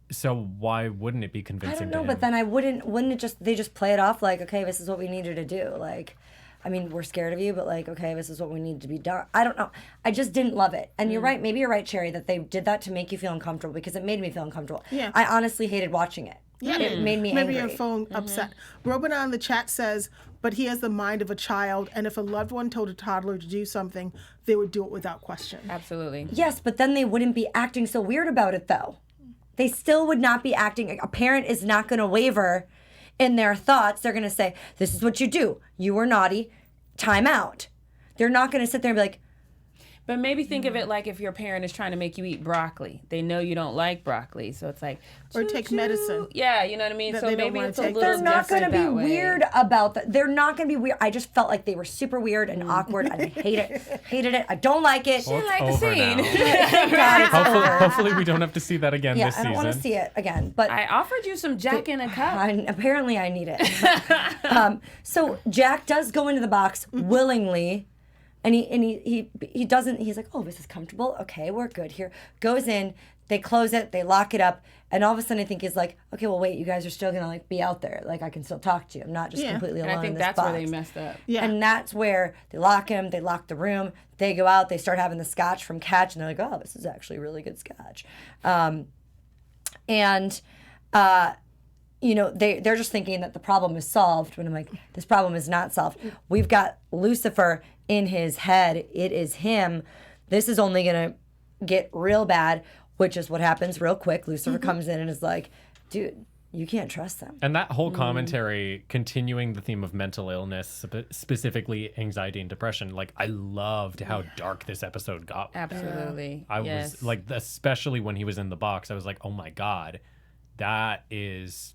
Speaker 3: So why wouldn't it be convincing
Speaker 1: I don't
Speaker 3: to
Speaker 1: know,
Speaker 3: him?
Speaker 1: but then wouldn't they just play it off like, okay, this is what we need you to do. Like, I mean, we're scared of you, but like, okay, this is what we need to be done. I don't know. I just didn't love it. And you're right. Maybe you're right, Cherry, that they did that to make you feel uncomfortable, because it made me feel uncomfortable.
Speaker 5: Yeah.
Speaker 1: I honestly hated watching it.
Speaker 5: Yeah.
Speaker 1: It made me
Speaker 5: Maybe
Speaker 1: angry.
Speaker 5: your phone upset. Robin on the chat says, but he has the mind of a child, and if a loved one told a toddler to do something, they would do it without question.
Speaker 4: Absolutely.
Speaker 1: Yes, but then they wouldn't be acting so weird about it, though. They still would not be acting. A parent is not going to waver in their thoughts. They're going to say, this is what you do. You were naughty. Time out. They're not going to sit there and be like,
Speaker 4: But maybe think of it like if your parent is trying to make you eat broccoli. They know you don't like broccoli, so it's like...
Speaker 5: Or take medicine.
Speaker 4: Yeah, you know what I mean?
Speaker 5: That
Speaker 4: So
Speaker 5: they don't
Speaker 4: maybe
Speaker 5: wanna
Speaker 4: it's a
Speaker 5: take.
Speaker 4: little
Speaker 1: they're not going to be
Speaker 4: different that way.
Speaker 1: weird about that. They're not going to be weird. I just felt like they were super weird and awkward, and I hate it. Hated it. I don't like it.
Speaker 3: Well, it's
Speaker 4: like the
Speaker 3: over
Speaker 4: scene.
Speaker 3: now.
Speaker 1: Thank God it's over.
Speaker 3: Hopefully we don't have to see that again
Speaker 1: Yeah,
Speaker 3: this
Speaker 1: I
Speaker 3: season.
Speaker 1: don't want to see it again. But
Speaker 4: I offered you some Jack in a cup.
Speaker 1: apparently I need it. So Jack does go into the box willingly, and he doesn't. He's like, oh, this is comfortable. Okay, we're good here. Goes in. They close it. They lock it up. And all of a sudden, I think he's like, okay, well, wait, you guys are still gonna like be out there. Like I can still talk to you. I'm not just completely alone
Speaker 4: And I think
Speaker 1: in this
Speaker 4: that's
Speaker 1: box.
Speaker 4: where they messed up.
Speaker 5: Yeah.
Speaker 1: And that's where they lock him. They lock the room. They go out. They start having the scotch from Catch, and they're like, oh, this is actually really good scotch. You know, they're just thinking that the problem is solved, when I'm like, this problem is not solved. We've got Lucifer in his head. It is him. This is only going to get real bad, which is what happens real quick. Lucifer comes in and is like, dude, you can't trust them.
Speaker 3: And that whole commentary, continuing the theme of mental illness, specifically anxiety and depression, like I loved how dark this episode got.
Speaker 4: Absolutely.
Speaker 3: I
Speaker 4: Yes.
Speaker 3: was like, especially when he was in the box, I was like, oh my God, that is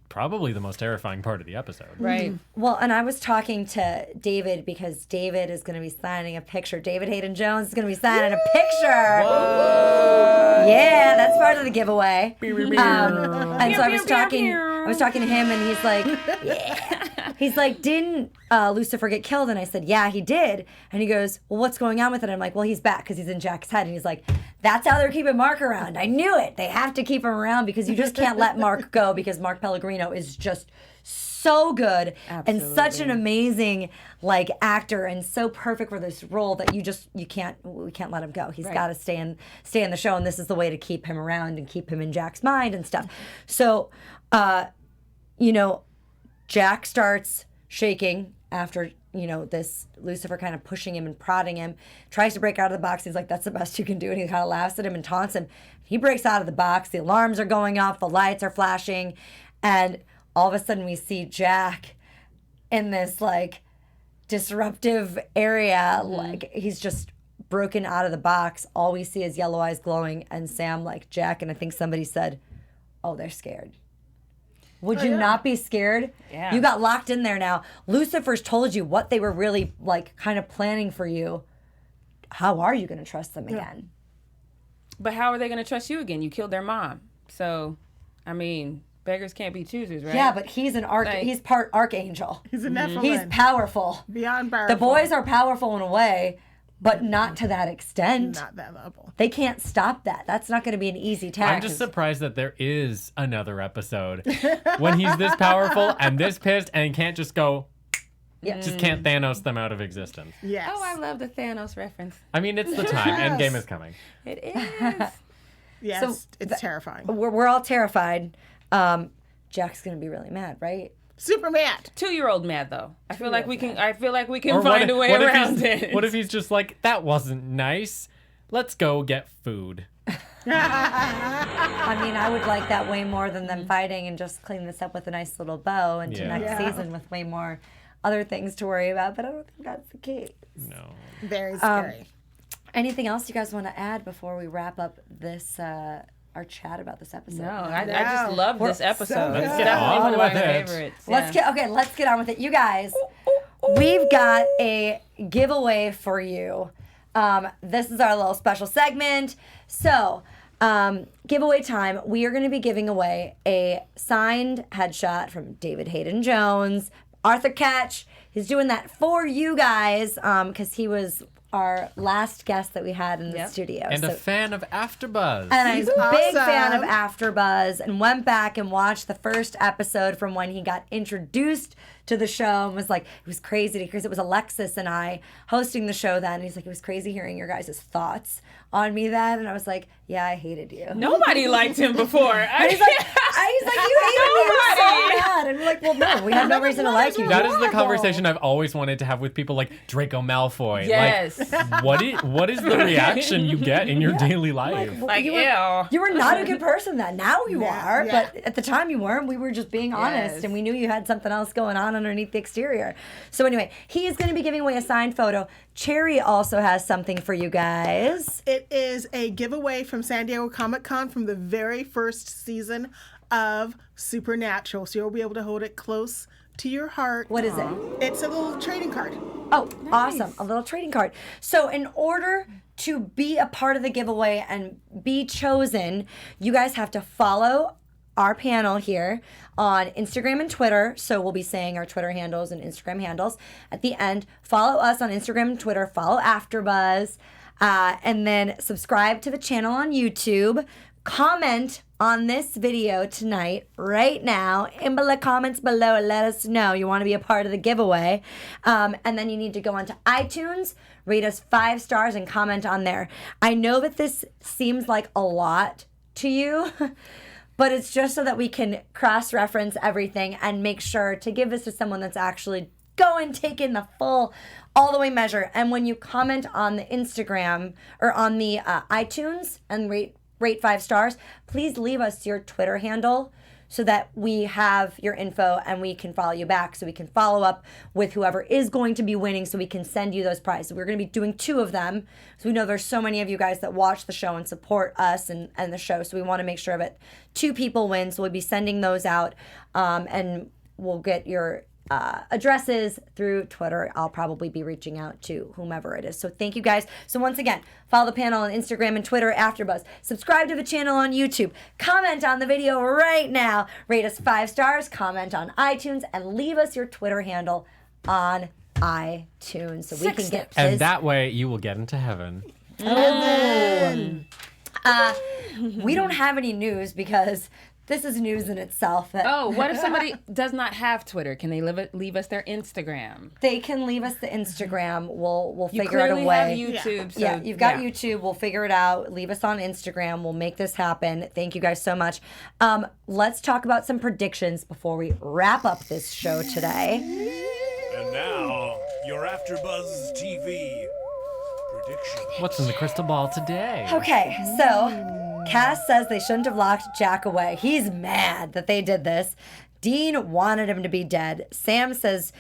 Speaker 3: probably the most terrifying part of the episode.
Speaker 4: Right.
Speaker 1: Well, and I was talking to David, because David is going to be signing a picture. David Hayden Jones is going to be signing a picture. Whoa. Yeah, that's part of the giveaway. And so I was talking to him, and he's like, yeah. He's like, didn't Lucifer get killed? And I said, yeah, he did. And he goes, well, what's going on with it? I'm like, well, he's back because he's in Jack's head. And he's like, that's how they're keeping Mark around. I knew it. They have to keep him around because you just can't let Mark go, because Mark Pellegrino is just so good and such an amazing like actor, and so perfect for this role that we can't let him go. He's got to stay in the show, and this is the way to keep him around and keep him in Jack's mind and stuff. So, you know, Jack starts shaking after, you know, this Lucifer kind of pushing him and prodding him, tries to break out of the box. He's like, that's the best you can do. And he kind of laughs at him and taunts him. He breaks out of the box. The alarms are going off. The lights are flashing. And all of a sudden we see Jack in this like disruptive area. Like he's just broken out of the box. All we see is yellow eyes glowing, and Sam like Jack, and I think somebody said, "Oh, they're scared." Would you not be scared?
Speaker 4: Yeah.
Speaker 1: You got locked in there now. Lucifer's told you what they were really like kind of planning for you. How are you going to trust them again?
Speaker 4: But how are they going to trust you again? You killed their mom. So, I mean, beggars can't be choosers, right?
Speaker 1: Yeah, but he's he's part archangel.
Speaker 5: He's a Nephilim.
Speaker 1: He's powerful.
Speaker 5: Beyond powerful.
Speaker 1: The boys are powerful in a way, but not to that extent.
Speaker 5: Not that level.
Speaker 1: They can't stop that. That's not going to be an easy task.
Speaker 3: I'm just surprised that there is another episode when he's this powerful and this pissed and can't just go, just can't Thanos them out of existence.
Speaker 5: Yes.
Speaker 4: Oh, I love the Thanos reference.
Speaker 3: I mean, it's the time. Endgame is coming.
Speaker 4: It is.
Speaker 5: Yes,
Speaker 1: So
Speaker 5: it's terrifying.
Speaker 1: we're all terrified. Jack's going to be really mad, right?
Speaker 5: Super mad.
Speaker 4: 2-year-old mad though. I feel like we can
Speaker 3: Or
Speaker 4: find a way
Speaker 3: what if
Speaker 4: around
Speaker 3: he's-
Speaker 4: it.
Speaker 3: What if he's just like, that wasn't nice. Let's go get food.
Speaker 1: I mean, I would like that way more than them fighting and just clean this up with a nice little bow into
Speaker 3: Yeah.
Speaker 1: next season with way more other things to worry about, but I don't think that's the case.
Speaker 3: No.
Speaker 5: Very scary.
Speaker 1: Anything else you guys want to add before we wrap up this our chat about this episode?
Speaker 4: No, I just love this episode.
Speaker 5: Let's
Speaker 4: It's
Speaker 5: get
Speaker 4: definitely
Speaker 3: on
Speaker 4: one of my
Speaker 3: with it.
Speaker 4: favorites.
Speaker 1: Let's get on with it. You guys, we've got a giveaway for you. This is our little special segment. So, giveaway time. We are going to be giving away a signed headshot from David Hayden Jones, Arthur Ketch. He's doing that for you guys because he was our last guest that we had in the studio.
Speaker 3: And a fan of AfterBuzz.
Speaker 1: And he's a big
Speaker 5: awesome.
Speaker 1: fan of AfterBuzz and went back and watched the first episode from when he got introduced to the show and was like, it was crazy because it was Alexis and I hosting the show then. And he's like, it was crazy hearing your guys' thoughts on me then. And I was like, yeah, I hated you.
Speaker 4: Nobody liked him before.
Speaker 1: And he's like, you hated me. You're so mad. And we're like, well, no, we have no reason to like you.
Speaker 3: That
Speaker 1: You're
Speaker 3: is the
Speaker 1: horrible.
Speaker 3: conversation I've always wanted to have with people like Draco Malfoy.
Speaker 4: Yes.
Speaker 3: Like, what is the reaction you get in your daily life?
Speaker 4: Like,
Speaker 1: you
Speaker 4: ew.
Speaker 1: were, you were not a good person then. Now you are,
Speaker 5: yeah.
Speaker 1: but at the time you weren't. We were just being honest,
Speaker 4: Yes.
Speaker 1: and we knew you had something else going on underneath the exterior. So anyway, he is going to be giving away a signed photo. Cherry also has something for you guys.
Speaker 5: It is a giveaway from San Diego Comic-Con from the very first season of Supernatural. So you'll be able to hold it close to your heart.
Speaker 1: What is it?
Speaker 5: It's a little trading card.
Speaker 1: Oh, awesome. A little trading card. So in order to be a part of the giveaway and be chosen, you guys have to follow our panel here on Instagram and Twitter. So we'll be saying our Twitter handles and Instagram handles at the end. Follow us on Instagram and Twitter. Follow AfterBuzz. And then subscribe to the channel on YouTube. Comment on this video tonight, right now, in the comments below, and let us know you want to be a part of the giveaway. And then you need to go onto iTunes, rate us 5 stars, and comment on there. I know that this seems like a lot to you, but it's just so that we can cross-reference everything and make sure to give this to someone that's actually going, taking the full, all the way measure. And when you comment on the Instagram or on the iTunes and rate 5 stars, please leave us your Twitter handle so that we have your info and we can follow you back, so we can follow up with whoever is going to be winning, so we can send you those prizes. We're going to be doing 2 of them, so we know there's so many of you guys that watch the show and support us and the show, so we want to make sure that 2 people win. So we'll be sending those out, and we'll get your addresses through Twitter. I'll probably be reaching out to whomever it is. So thank you guys. So once again, follow the panel on Instagram and Twitter, AfterBuzz. Subscribe to the channel on YouTube. Comment on the video right now. Rate us 5 stars. Comment on iTunes and leave us your Twitter handle on iTunes so we can get this.
Speaker 3: And that way you will get into heaven.
Speaker 1: We don't have any news because this is news in itself. That
Speaker 4: Oh, what if somebody does not have Twitter? Can they leave us their Instagram?
Speaker 1: they can leave us the Instagram. We'll
Speaker 4: You
Speaker 1: figure out a
Speaker 4: clearly
Speaker 1: way.
Speaker 4: have YouTube. So,
Speaker 1: Yeah, you've got YouTube. We'll figure it out. Leave us on Instagram. We'll make this happen. Thank you guys so much. Let's talk about some predictions before we wrap up this show today.
Speaker 6: And now, your AfterBuzz TV prediction.
Speaker 3: What's in the crystal ball today?
Speaker 1: Okay, so Cass says they shouldn't have locked Jack away. He's mad that they did this. Dean wanted him to be dead. Sam says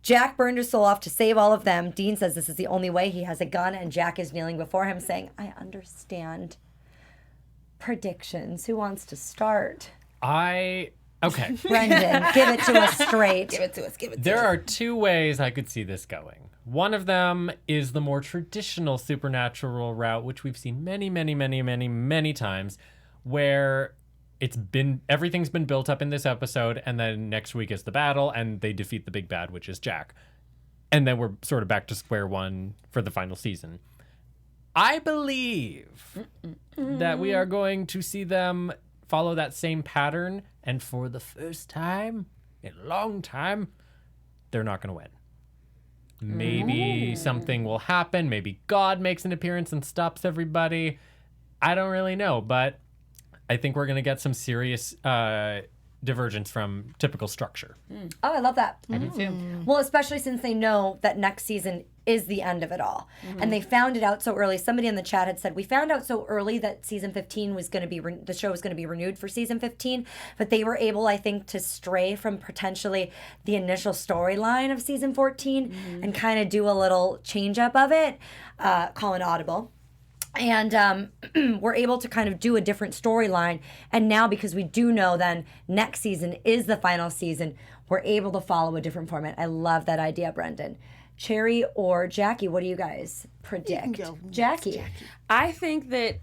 Speaker 1: Jack burned his soul off to save all of them. Dean says this is the only way. He has a gun, and Jack is kneeling before him saying, I understand. Predictions. Who wants to start?
Speaker 3: Okay.
Speaker 1: Brendan, give it to us straight.
Speaker 4: Give it to us.
Speaker 3: There are two ways I could see this going. One of them is the more traditional supernatural route, which we've seen many times, where everything's been built up in this episode, and then next week is the battle, and they defeat the big bad, which is Jack. And then we're sort of back to square one for the final season. I believe that we are going to see them follow that same pattern, and for the first time in a long time, they're not going to win. Maybe something will happen. Maybe God makes an appearance and stops everybody. I don't really know, but I think we're going to get some serious divergence from typical structure.
Speaker 1: Oh, I love that.
Speaker 4: I do too.
Speaker 1: Well, especially since they know that next season is the end of it all. And they found it out so early. Somebody in the chat had said, we found out so early that season 15 was going to be, the show was going to be renewed for season 15, but they were able, I think, to stray from potentially the initial storyline of season 14 and kind of do a little change up of it, call an audible. And we're able to kind of do a different storyline. And now, because we do know then next season is the final season, we're able to follow a different format. I love that idea, Brendan. Cherry or Jackie, what do you guys predict? Jackie.
Speaker 4: I think that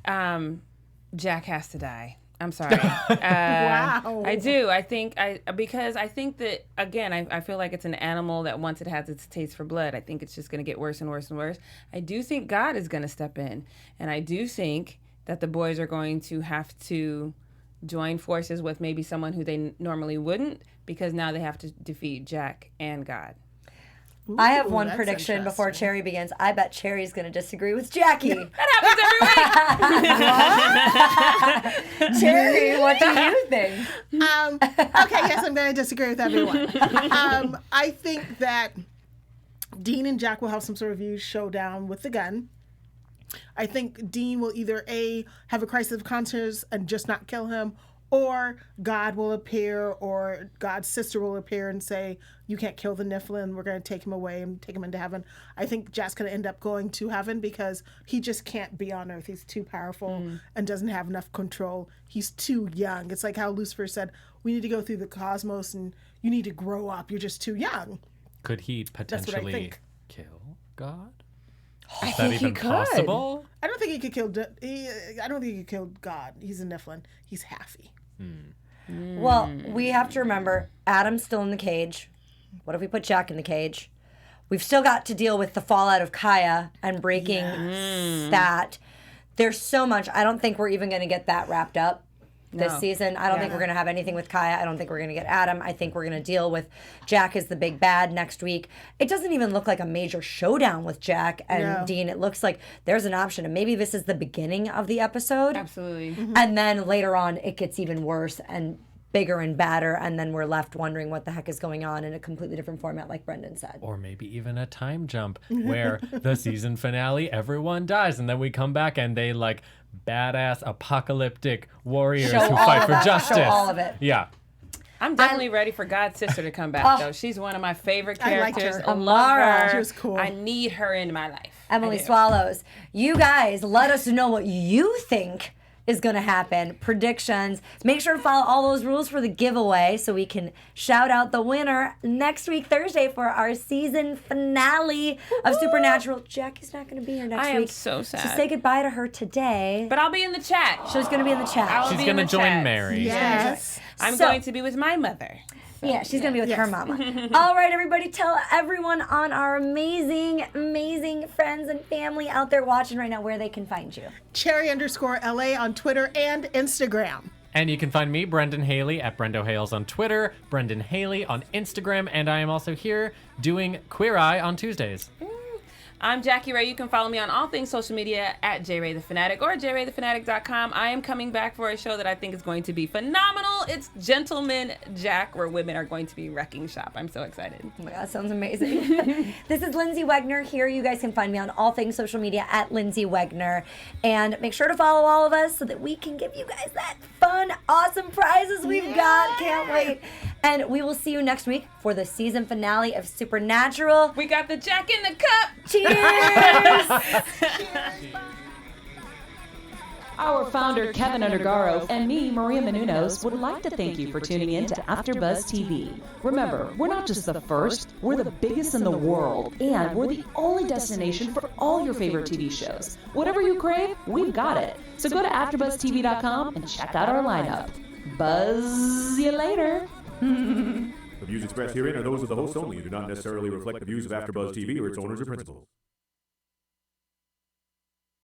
Speaker 4: Jack has to die. I'm sorry.
Speaker 5: Wow.
Speaker 4: I do. Because I think that, again, I feel like it's an animal that once it has its taste for blood, I think it's just going to get worse and worse and worse. I do think God is going to step in. And I do think that the boys are going to have to join forces with maybe someone who they normally wouldn't, because now they have to defeat Jack and God.
Speaker 5: Ooh,
Speaker 1: I have one
Speaker 5: that's
Speaker 1: prediction before
Speaker 5: interesting.
Speaker 1: Cherry begins. I bet Cherry's going to disagree with Jackie.
Speaker 4: That happens every week.
Speaker 1: Cherry, what do you think?
Speaker 5: Okay, yes, I'm going to disagree with everyone. I think that Dean and Jack will have some sort of huge showdown with the gun. I think Dean will either A, have a crisis of conscience and just not kill him, or God will appear, or God's sister will appear and say, you can't kill the Nephilim, we're going to take him away and take him into heaven. I think Jack's going to end up going to heaven because he just can't be on earth. He's too powerful and doesn't have enough control. He's too young. It's like how Lucifer said, we need to go through the cosmos and you need to grow up. You're just too young.
Speaker 3: Could he potentially
Speaker 5: think.
Speaker 3: kill God?
Speaker 4: I
Speaker 3: Is that
Speaker 4: think he
Speaker 3: even
Speaker 4: could.
Speaker 3: possible?
Speaker 5: I don't think he could kill. I don't think he could kill God. He's a Nephilim. He's halfy.
Speaker 1: Well, we have to remember Adam's still in the cage. What if we put Jack in the cage? We've still got to deal with the fallout of Kaya and breaking that. There's so much. I don't think we're even going to get that wrapped up this season. I don't think we're going to have anything with Kaya. I don't think we're going to get Adam. I think we're going to deal with Jack as the big bad next week. It doesn't even look like a major showdown with Jack and Dean. It looks like there's an option. And maybe this is the beginning of the episode.
Speaker 4: Absolutely.
Speaker 1: And then later on, it gets even worse and bigger and badder. And then we're left wondering what the heck is going on in a completely different format, like Brendan said.
Speaker 3: Or maybe even a time jump where the season finale, everyone dies, and then we come back and they like badass apocalyptic warriors
Speaker 1: Show
Speaker 3: who
Speaker 1: all
Speaker 3: fight
Speaker 1: of
Speaker 3: for
Speaker 1: that.
Speaker 3: justice.
Speaker 1: Show all of it.
Speaker 3: Yeah.
Speaker 4: I'm definitely ready for God's sister to come back, though. She's one of my favorite characters. I love
Speaker 1: Amara.
Speaker 4: her.
Speaker 5: She was cool.
Speaker 4: I need her in my life.
Speaker 1: Emily
Speaker 4: I do.
Speaker 1: Swallows. You guys, let us know what you think is going to happen. Predictions. Make sure to follow all those rules for the giveaway so we can shout out the winner next week, Thursday, for our season finale of Supernatural. Jackie's not going to be here next week.
Speaker 4: I am so sad.
Speaker 1: So say goodbye to her today.
Speaker 4: But I'll be in the chat.
Speaker 1: She's going to be in the chat.
Speaker 4: I'll
Speaker 3: She's
Speaker 4: be
Speaker 3: going to
Speaker 4: in the
Speaker 3: join
Speaker 4: chat.
Speaker 3: Mary.
Speaker 5: Yes.
Speaker 4: I'm
Speaker 1: So-
Speaker 4: going to be with my mother.
Speaker 1: Yeah, she's going to be with her mama. All right, everybody, tell everyone on our amazing, amazing friends and family out there watching right now where they can find you.
Speaker 5: Cherry_LA on Twitter and Instagram.
Speaker 3: And you can find me, Brendan Haley, at Brendo Hales on Twitter, Brendan Haley on Instagram, and I am also here doing Queer Eye on Tuesdays.
Speaker 4: I'm Jackie Ray. You can follow me on all things social media at JRayTheFanatic or JRayTheFanatic.com. I am coming back for a show that I think is going to be phenomenal. It's Gentleman Jack, where women are going to be wrecking shop. I'm so excited.
Speaker 1: Oh my God, sounds amazing. This is Lindsay Wegner here. You guys can find me on all things social media at Lindsay Wegner. And make sure to follow all of us so that we can give you guys that fun, awesome prizes we've got. Can't wait. And we will see you next week for the season finale of Supernatural.
Speaker 4: We got the Jack in the cup.
Speaker 1: Cheers!
Speaker 2: Our founder, Keven Undergaro, and me, Maria Menounos, would like to thank you for tuning in to AfterBuzz TV. Remember, we're not just the first, we're the biggest in the world, and we're the only destination for all your favorite TV shows. Whatever you crave, we've got it. So go to AfterBuzzTV.com and check out our lineup. Buzz you later.
Speaker 7: The views expressed herein are those of the hosts only and do not necessarily reflect the views of AfterBuzz TV or its owners or principals.